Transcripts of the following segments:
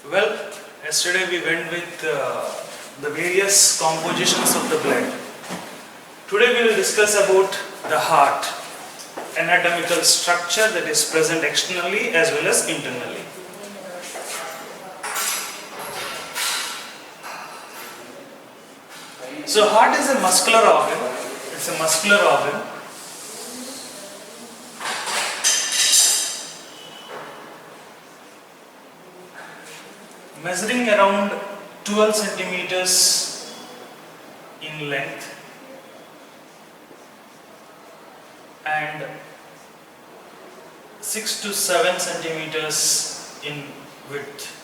Well, yesterday we went with the various compositions of the blood. Today we will discuss about the heart, anatomical structure that is present externally as well as internally. So heart is a muscular organ. It's a muscular organ. Measuring around 12 centimeters in length and 6 to 7 centimeters in width.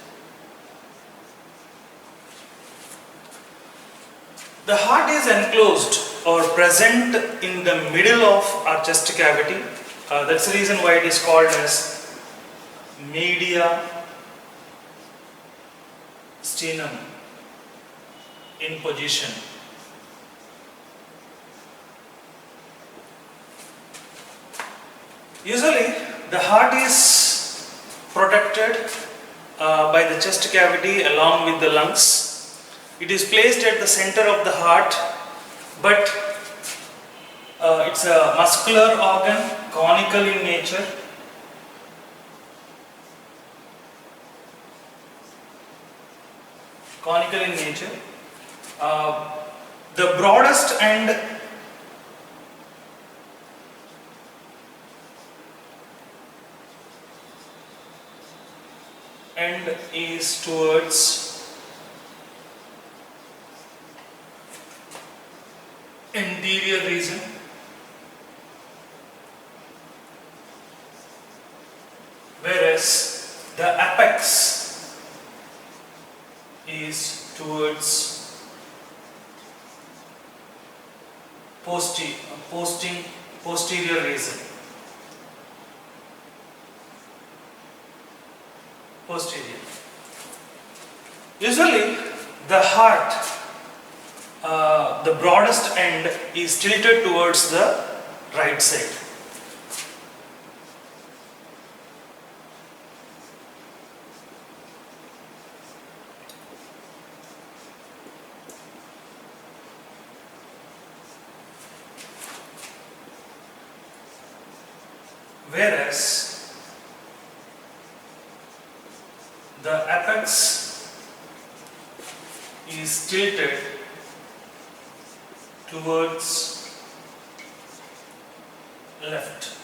The heart is enclosed or present in the middle of our chest cavity. That's the reason why it is called as media sternum in position. Usually the heart is protected by the chest cavity along with the lungs. It is placed at the center of the heart, but it's a muscular organ, conical in nature. Conical in nature. The broadest end is towards anterior region, whereas the apex is towards posterior region. Posterior. Usually the heart, the broadest end is tilted towards the right side. Whereas the apex is tilted towards left.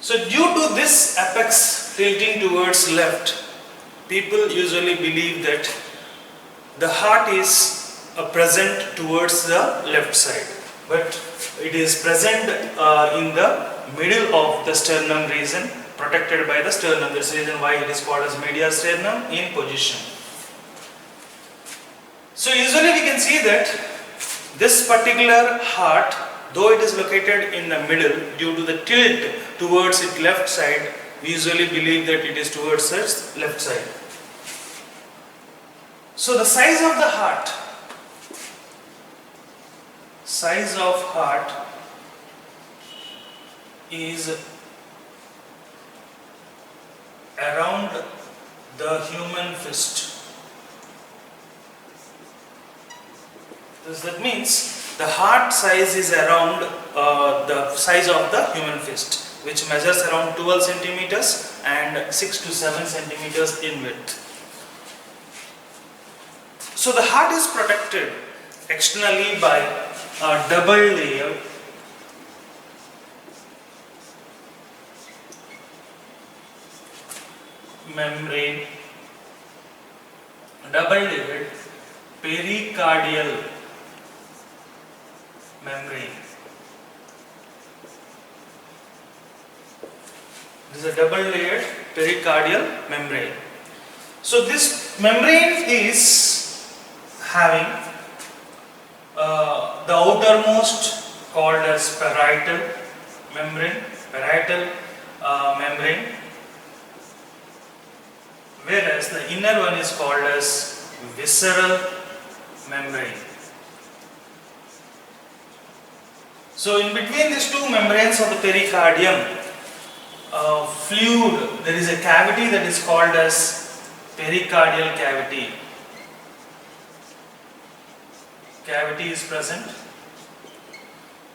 So due to this apex tilting towards left, people usually believe that the heart is present towards the left side, but it is present in the middle of the sternum region, protected by the sternum. That's the reason why it is called as media sternum in position. So usually we can see that this particular heart, though it is located in the middle, due to the tilt towards its left side, we usually believe that it is towards its left side. So the size of the heart, is around the human fist. That means the heart size is around the size of the human fist, which measures around 12 centimeters and 6 to 7 centimeters in width. So the heart is protected externally by a double layer membrane, double layered pericardial membrane. This is a double layered pericardial membrane. So this membrane is having the outermost called as parietal membrane, whereas the inner one is called as visceral membrane. So in between these two membranes of the pericardium, fluid, there is a cavity that is called as pericardial cavity. Cavity is present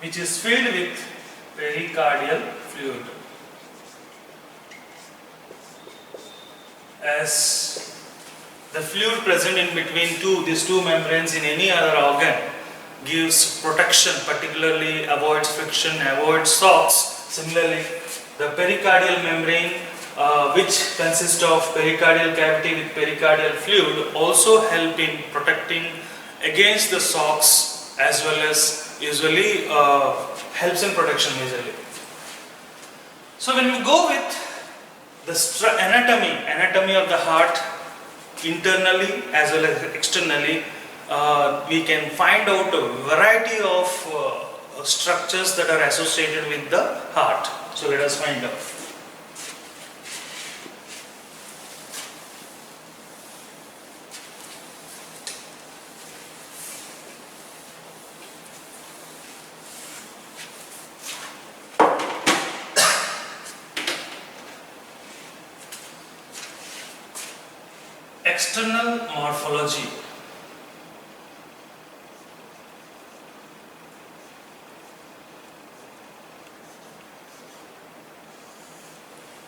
which is filled with pericardial fluid. As the fluid present in between these two membranes in any other organ gives protection, particularly avoids friction, avoids shocks. Similarly, the pericardial membrane, which consists of pericardial cavity with pericardial fluid, also help in protecting against the shocks, as well as usually helps in protection majorly. So when we go with the anatomy of the heart, internally as well as externally, we can find out a variety of structures that are associated with the heart. So let us find out. External morphology.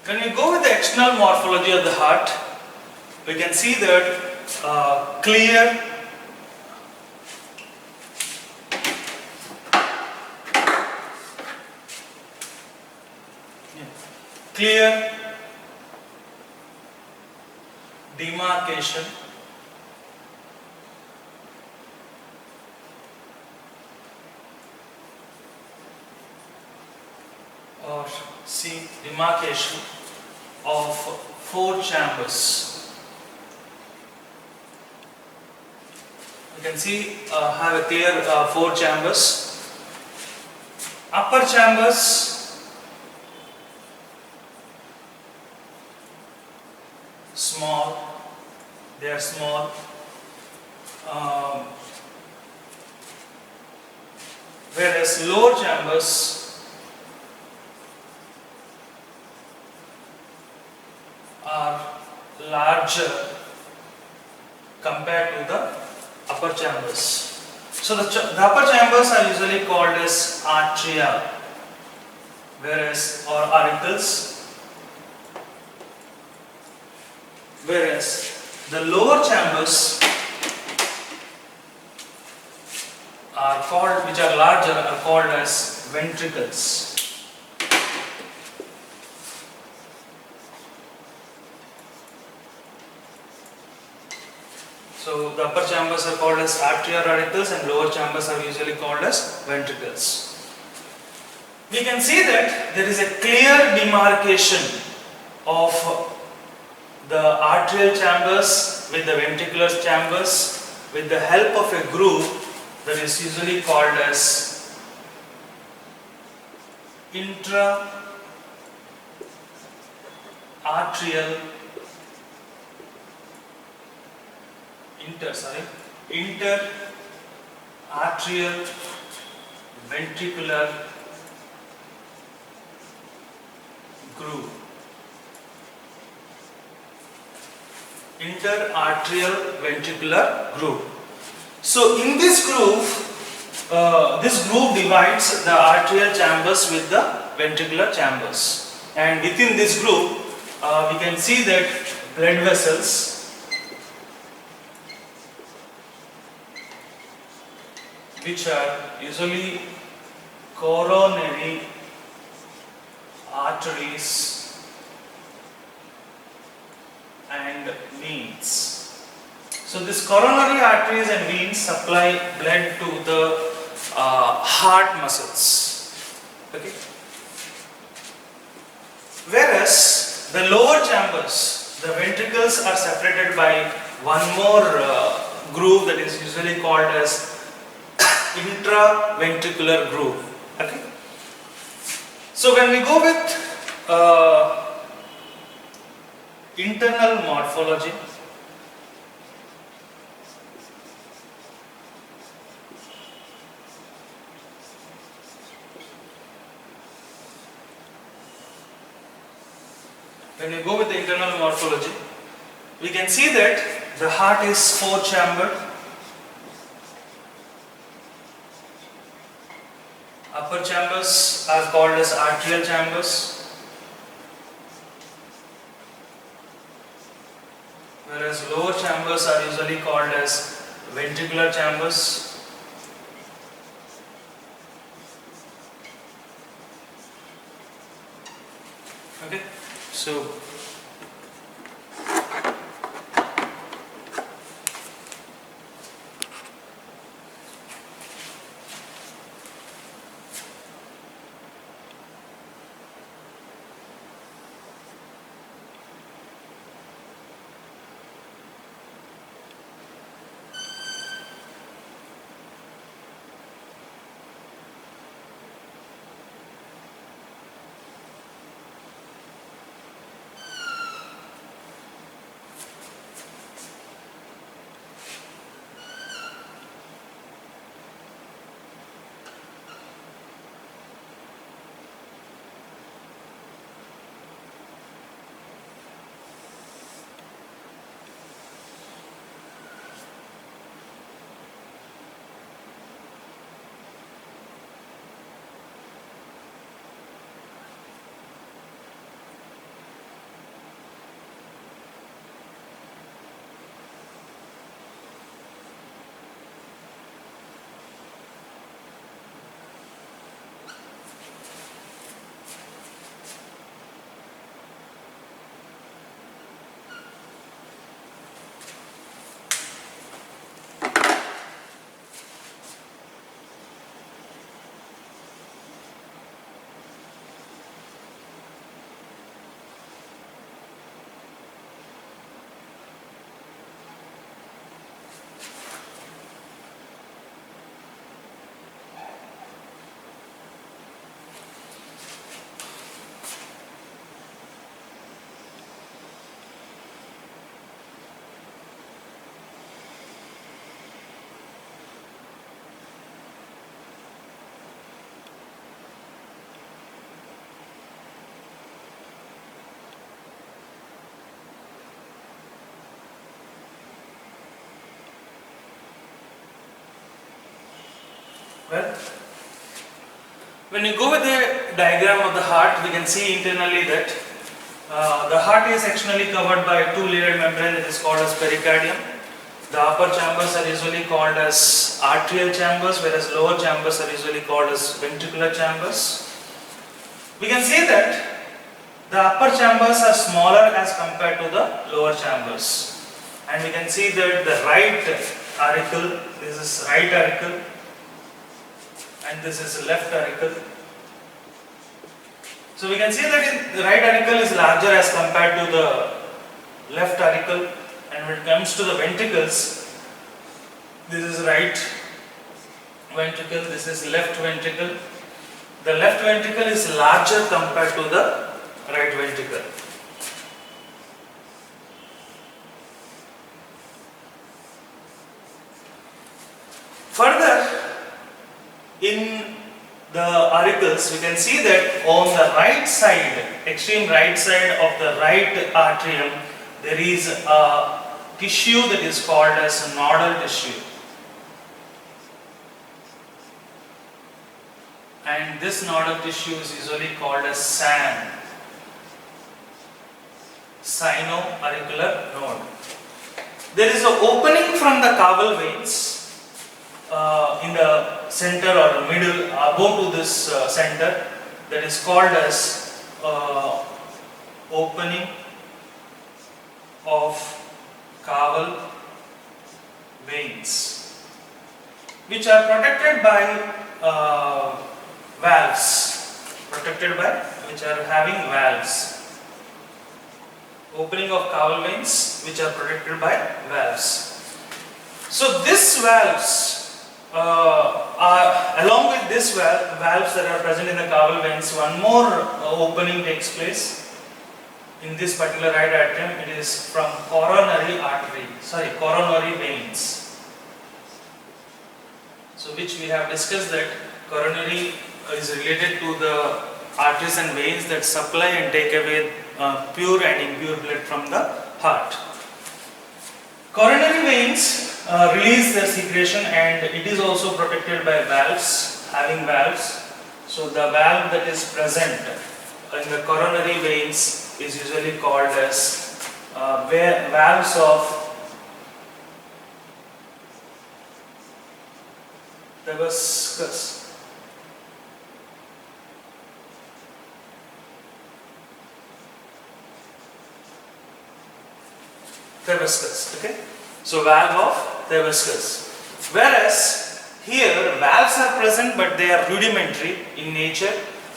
When we go with the external morphology of the heart, we can see that clear demarcation or demarcation of four chambers. You can see have a clear four chambers. Upper chambers small, they are small. Whereas lower chambers are larger compared to the upper chambers. So the upper chambers are usually called as atria, or auricles, whereas the lower chambers are called, which are larger, are called as ventricles. So the upper chambers are called as atria or auricles, and lower chambers are usually called as ventricles. We can see that there is a clear demarcation of the arterial chambers with the ventricular chambers with the help of a groove that is usually called as intra-arterial ventricular groove. Interarterial ventricular groove. So in this groove divides the arterial chambers with the ventricular chambers, and within this groove we can see that blood vessels which are usually coronary arteries and veins. So these coronary arteries and veins supply blood to the heart muscles. Okay. Whereas the lower chambers, the ventricles, are separated by one more groove that is usually called as intraventricular groove. Okay. So when we go with internal morphology, when we go with the internal morphology, we can see that the heart is four-chambered. Upper chambers are called as arterial chambers, whereas lower chambers are usually called as ventricular chambers. Okay, so well, when you go with the diagram of the heart, we can see internally that the heart is sectionally covered by a two-layered membrane that is called as pericardium. The upper chambers are usually called as arterial chambers, whereas lower chambers are usually called as ventricular chambers. We can see that the upper chambers are smaller as compared to the lower chambers. And we can see that the right auricle, this is right auricle, and this is left auricle. So we can see that the right auricle is larger as compared to the left auricle, and when it comes to the ventricles, this is right ventricle, this is left ventricle. The left ventricle is larger compared to the right ventricle. Further, in the auricles, we can see that on the right side, extreme right side of the right atrium, there is a tissue that is called as nodal tissue. And this nodal tissue is usually called as SAN, sino-auricular node. There is an opening from the caval veins in the center or middle above to this center, that is called as opening of caval veins, which are protected by valves, which are having valves. Opening of caval veins which are protected by valves. So these valves along with this valves that are present in the caval veins, one more opening takes place in this particular right atrium. It is from coronary veins. So which we have discussed that coronary is related to the arteries and veins that supply and take away pure and impure blood from the heart. Coronary veins release their secretion, and it is also protected by valves, having valves. So the valve that is present in the coronary veins is usually called as valves of Tavascus. Okay, so valve of Tavascus. Whereas here valves are present, but they are rudimentary in nature,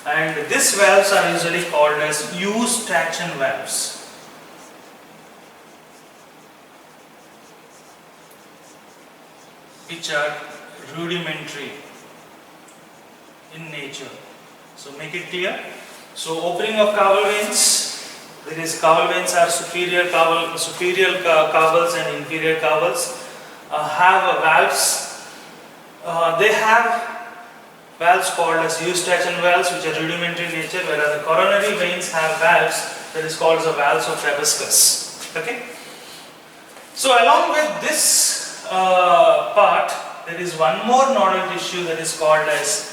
and these valves are usually called as Eustachian valves. Which are rudimentary in nature. So make it clear. So opening of caval veins. There is caval veins are superior cavals and inferior cavals. Have valves. They have valves called as Eustachian valves, which are rudimentary in nature, whereas the coronary veins have valves that is called the valves of Tavascus. Okay. So along with this part, there is one more nodal tissue that is called as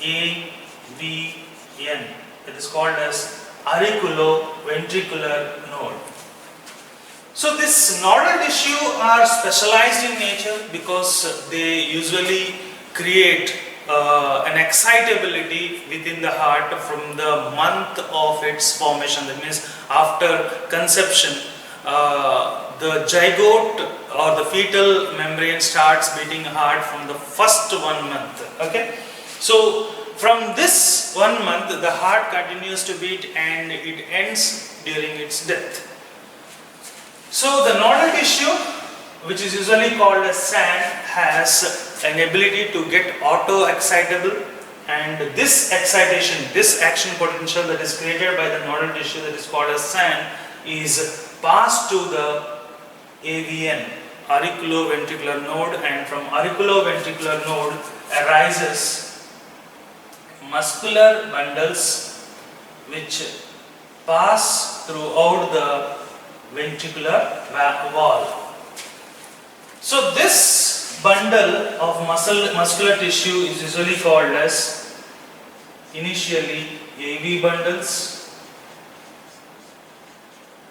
AVN. That is called as auriculoventricular node. So this nodal tissue are specialized in nature because they usually create an excitability within the heart from the month of its formation. That means after conception, the zygote or the fetal membrane starts beating hard from the first 1 month. Okay, so from this 1 month, the heart continues to beat and it ends during its death. So the nodal tissue, which is usually called as SAN, has an ability to get auto-excitable, and this excitation, this action potential that is created by the nodal tissue that is called as SAN is passed to the AVN, auriculoventricular node, and from auriculoventricular node arises muscular bundles which pass throughout the ventricular wall. So this bundle of muscular tissue is usually called as initially AV bundles,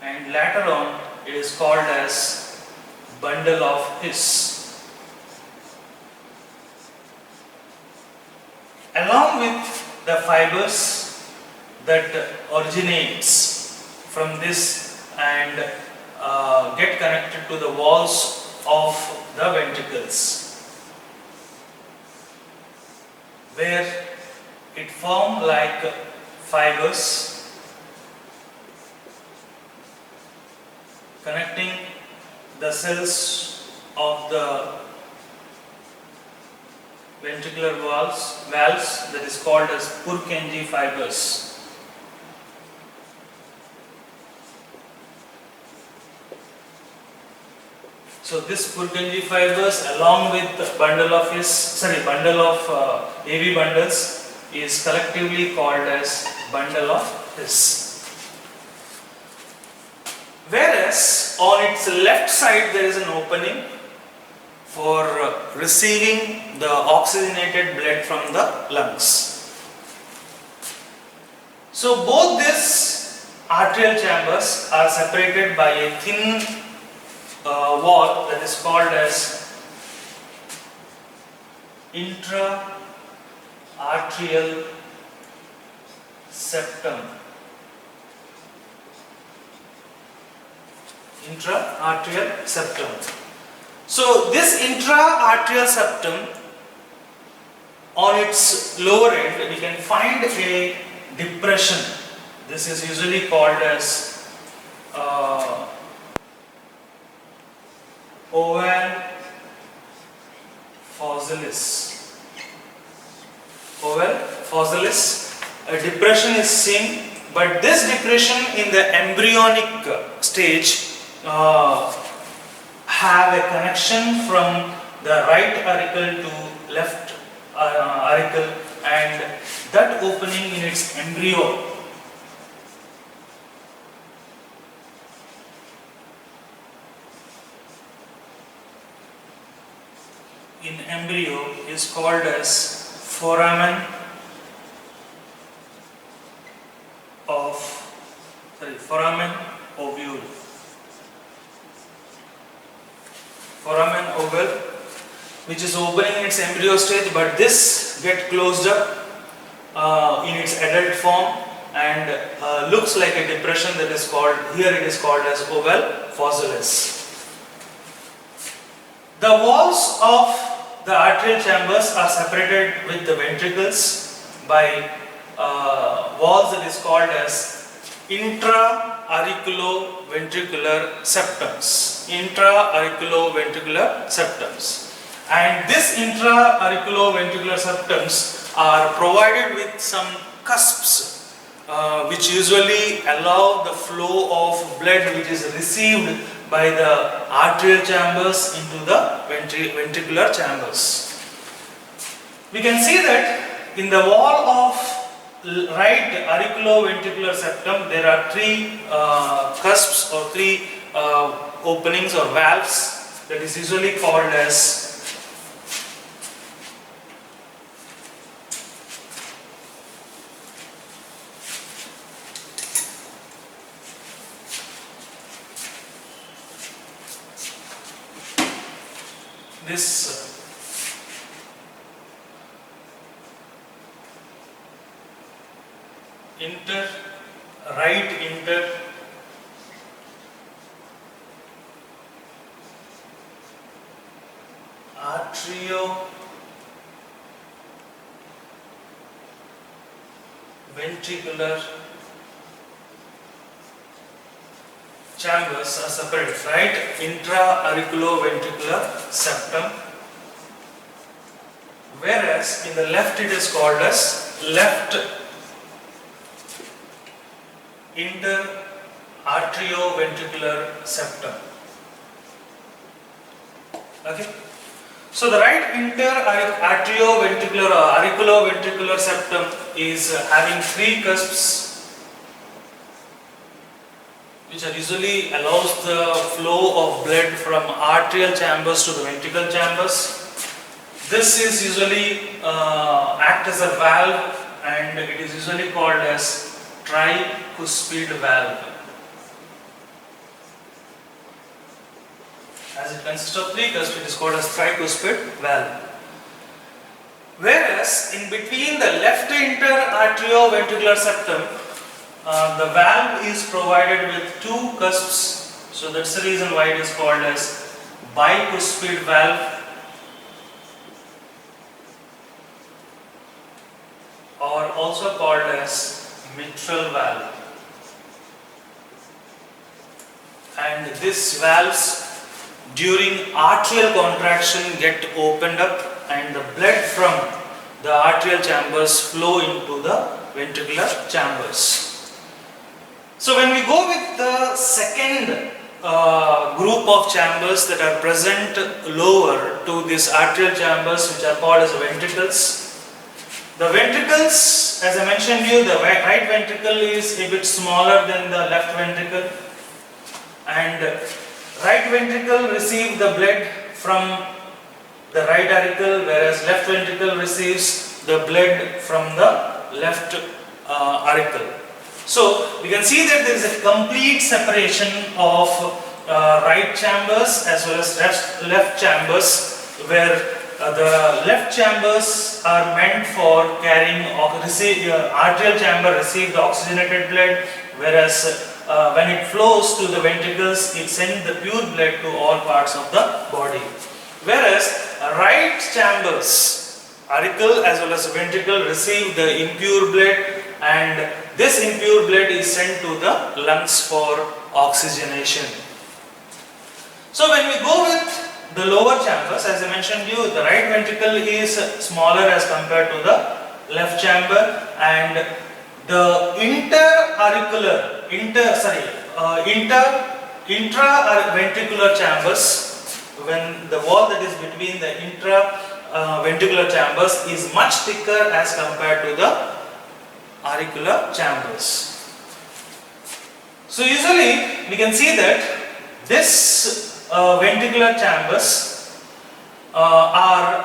and later on it is called as bundle of His. Along with the fibers that originates from this and get connected to the walls of the ventricles, where it form like fibers connecting the cells of the ventricular valves that is called as Purkinje fibers. So this Purkinje fibers along with the bundle of AV bundles is collectively called as bundle of His. Whereas on its left side there is an opening for receiving the oxygenated blood from the lungs. So both these arterial chambers are separated by a thin wall that is called as intra-arterial septum. Intra-arterial septum. So this intra-arterial septum, on its lower end, we can find a depression. This is usually called as oval fossilis. Oval fossilis. A depression is seen, but this depression in the embryonic stage have a connection from the right auricle to left auricle, and that opening in its embryo embryo is called as foramen foramen ovule. Foramen ovule, which is opening in its embryo stage, but this get closed up in its adult form and looks like a depression that is called, here it is called as oval fossilis. The walls of the arterial chambers are separated with the ventricles by walls that is called as intra-auriculoventricular septums. Intra-auriculoventricular septums. And this intra-auriculoventricular septums are provided with some cusps which usually allow the flow of blood which is received by the arterial chambers into the ventricular chambers. We can see that in the wall of right auriculoventricular septum there are three cusps or three openings or valves that is usually called as this right arterioventricular chambers are separated, right? Intra-auriculoventricular septum, whereas in the left it is called as left interarterioventricular septum. Okay. So the right interarterioventricular or auriculoventricular septum is having three cusps which are usually allows the flow of blood from arterial chambers to the ventricle chambers. This is usually act as a valve and it is usually called as tricuspid valve. As it consists of three cusps, it is called as tricuspid valve. Whereas in between the left interarterioventricular septum, the valve is provided with two cusps, so that's the reason why it is called as bicuspid valve or also called as mitral valve. And these valves during arterial contraction get opened up and the blood from the arterial chambers flow into the ventricular chambers. So when we go with the second group of chambers that are present lower to these arterial chambers which are called as ventricles. The ventricles, as I mentioned to you, the right ventricle is a bit smaller than the left ventricle and right ventricle receives the blood from the right auricle whereas left ventricle receives the blood from the left auricle. So we can see that there is a complete separation of right chambers as well as left chambers where the left chambers are meant for carrying arterial chamber receive the oxygenated blood whereas when it flows to the ventricles it sends the pure blood to all parts of the body. Whereas right chambers, auricle as well as ventricle receive the impure blood and this impure blood is sent to the lungs for oxygenation. So when we go with the lower chambers, as I mentioned to you, the right ventricle is smaller as compared to the left chamber and the intraventricular chambers, when the wall that is between the intraventricular chambers is much thicker as compared to the auricular chambers. So usually we can see that this ventricular chambers are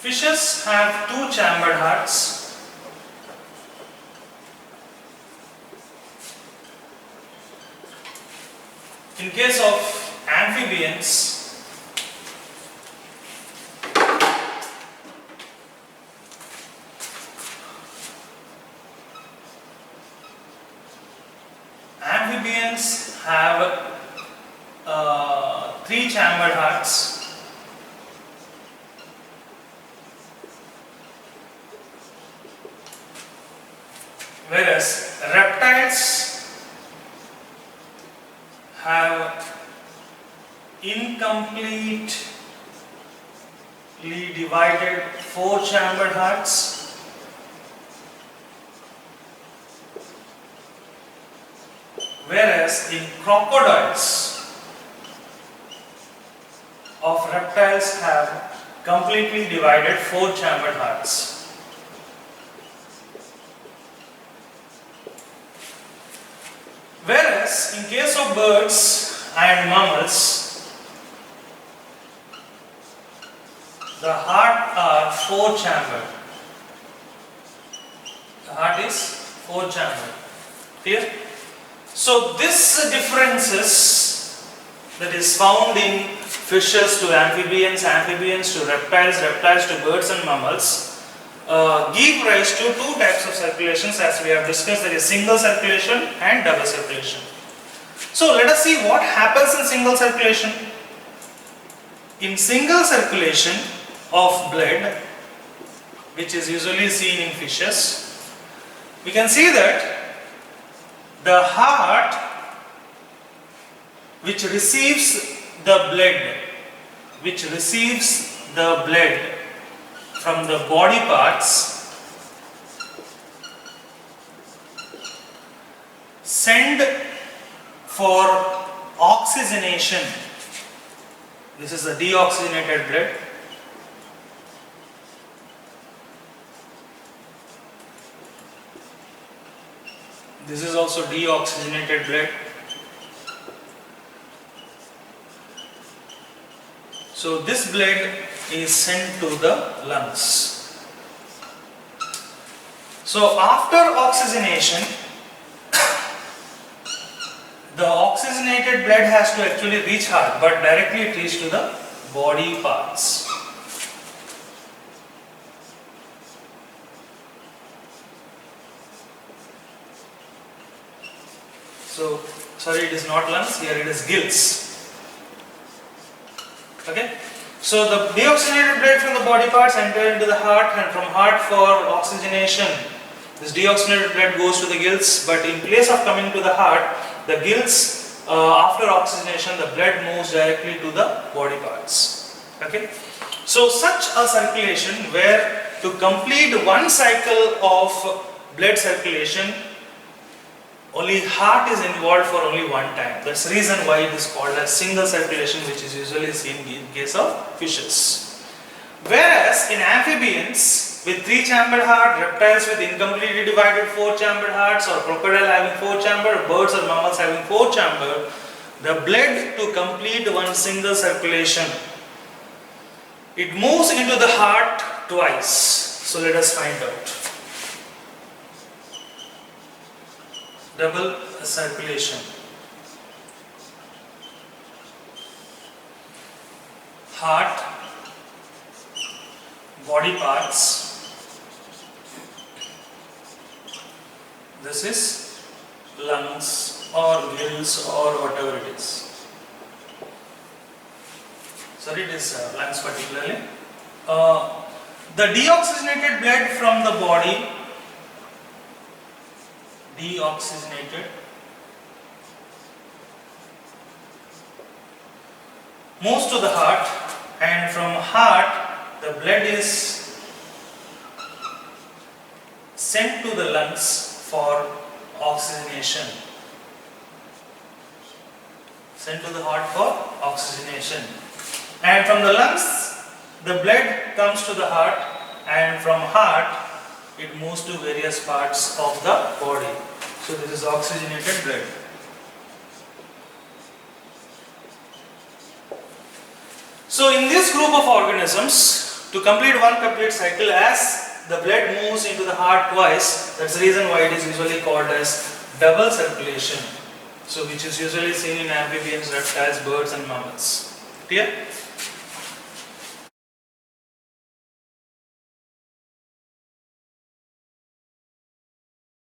Fishes have two chambered hearts. In case of amphibians, have three chambered hearts. Whereas reptiles have incompletely divided four chambered hearts. Whereas in crocodiles of reptiles have completely divided four chambered hearts. Whereas in case of birds and mammals, the heart are four chambered. The heart is four chambered. Clear? So this differences that is found in fishes to amphibians, amphibians to reptiles, reptiles to birds and mammals give rise to two types of circulations as we have discussed, that is single circulation and double circulation. So let us see what happens in single circulation. In single circulation of blood, which is usually seen in fishes, we can see that the heart which receives the blood from the body parts send for oxygenation. This is the deoxygenated blood. This is also deoxygenated blood. So this blood is sent to the lungs. So after oxygenation, the oxygenated blood has to actually reach heart, but directly it reaches to the body parts. So, sorry, it is not lungs, here it is gills. Okay? So, the deoxygenated blood from the body parts enter into the heart, and from heart for oxygenation, this deoxygenated blood goes to the gills, but in place of coming to the heart, the gills, after oxygenation, the blood moves directly to the body parts. Okay? So, such a circulation where to complete one cycle of blood circulation, only heart is involved for only one time. That's the reason why it is called as single circulation, which is usually seen in case of fishes. Whereas in amphibians with three chambered heart, reptiles with incompletely divided four chambered hearts, or crocodile having four chambered, birds or mammals having four chambered, the blood to complete one single circulation, it moves into the heart twice. So let us find out. Double circulation. Heart, body parts. This is lungs or gills or whatever it is. Sorry, it is lungs particularly. The deoxygenated blood from the body, deoxygenated, moves to the heart, and from heart the blood is sent to the lungs for oxygenation. Sent to the heart for oxygenation. And from the lungs the blood comes to the heart, and from heart it moves to various parts of the body. So this is oxygenated blood. So in this group of organisms, to complete one complete cycle, as the blood moves into the heart twice, that's the reason why it is usually called as double circulation. So which is usually seen in amphibians, reptiles, birds and mammals. Clear?